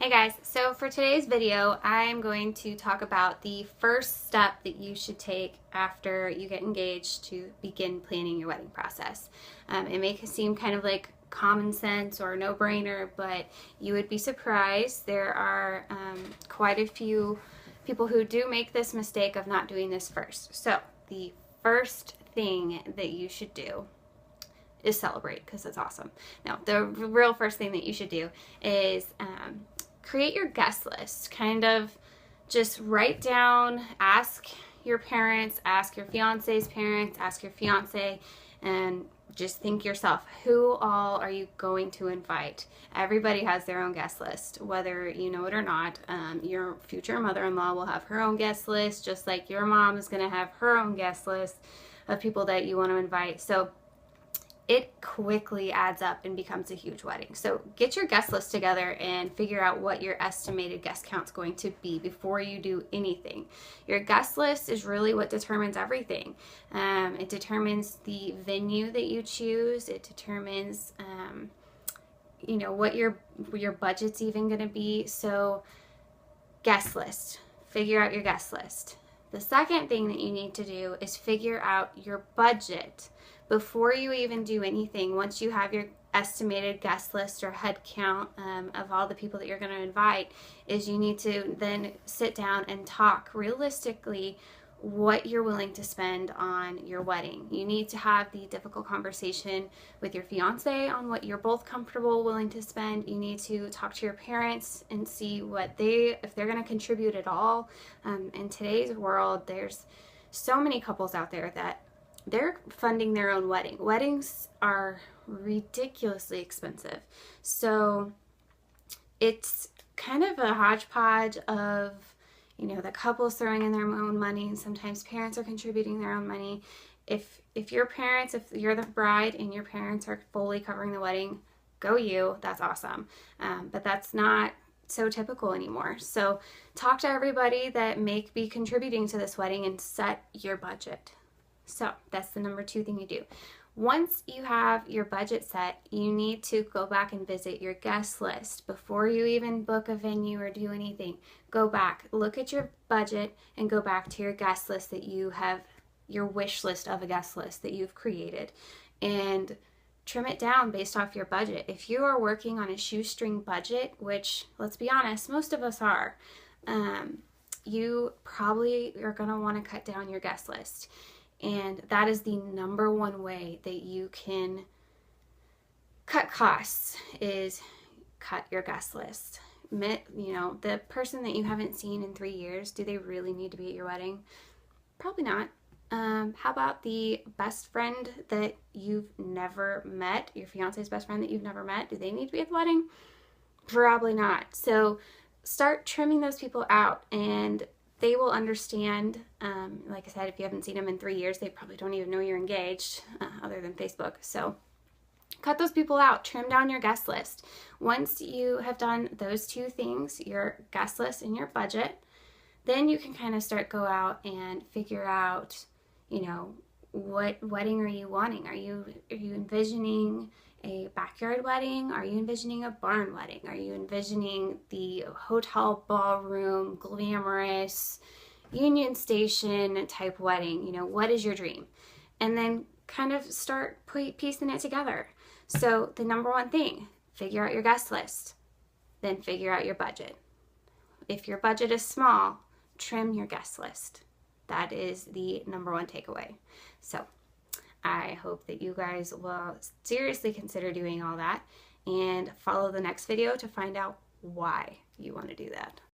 Hey guys, so for today's video, I'm going to talk about the first step that you should take after you get engaged to begin planning your wedding process. It may seem kind of like common sense or no-brainer, but you would be surprised. There are quite a few people who do make this mistake of not doing this first. So the first thing that you should do is celebrate, because it's awesome. Now, the real first thing that you should do is create your guest list. Kind of just write down, ask your parents, ask your fiance's parents, ask your fiance, and just think yourself, who all are you going to invite? Everybody has their own guest list, whether you know it or not. Your future mother-in-law will have her own guest list, just like your mom is going to have her own guest list of people that you want to invite. So it quickly adds up and becomes a huge wedding. So get your guest list together and figure out what your estimated guest count's going to be before you do anything. Your guest list is really what determines everything. It determines the venue that you choose. It determines, what your budget's even going to be. So guest list. Figure out your guest list. The second thing that you need to do is figure out your budget. Before you even do anything, once you have your estimated guest list or head count of all the people that you're going to invite, is you need to then sit down and talk realistically what you're willing to spend on your wedding. You need to have the difficult conversation with your fiance on what you're both comfortable willing to spend. You need to talk to your parents and see if they're going to contribute at all. In today's world, there's so many couples out there that they're funding their own wedding. Weddings are ridiculously expensive. So it's kind of a hodgepodge of, the couple's throwing in their own money, and sometimes parents are contributing their own money. If you're the bride and your parents are fully covering the wedding, go you, that's awesome. But that's not so typical anymore. So talk to everybody that may be contributing to this wedding and set your budget. So that's the number 2 thing you do. Once you have your budget set, you need to go back and visit your guest list. Before you even book a venue or do anything, go back, look at your budget, and go back to your guest list that you have, your wish list of a guest list that you've created, and trim it down based off your budget. If you are working on a shoestring budget, which, let's be honest, most of us are, you probably are going to want to cut down your guest list. And that is the number 1 way that you can cut costs, is cut your guest list. The person that you haven't seen in 3 years, do they really need to be at your wedding? Probably not. How about the best friend that you've never met, your fiance's best friend that you've never met? Do they need to be at the wedding? Probably not. So start trimming those people out, and they will understand. Like I said, if you haven't seen them in 3 years, they probably don't even know you're engaged, other than Facebook. So cut those people out, trim down your guest list. Once you have done those 2 things, your guest list and your budget, then you can kind of go out and figure out, what wedding are you wanting? Are you envisioning a backyard wedding? Are you envisioning a barn wedding? Are you envisioning the hotel ballroom, glamorous Union Station type wedding? What is your dream? And then kind of start piecing it together. So the number 1 thing, figure out your guest list, then figure out your budget. If your budget is small, trim your guest list. That is the number 1 takeaway. So I hope that you guys will seriously consider doing all that and follow the next video to find out why you want to do that.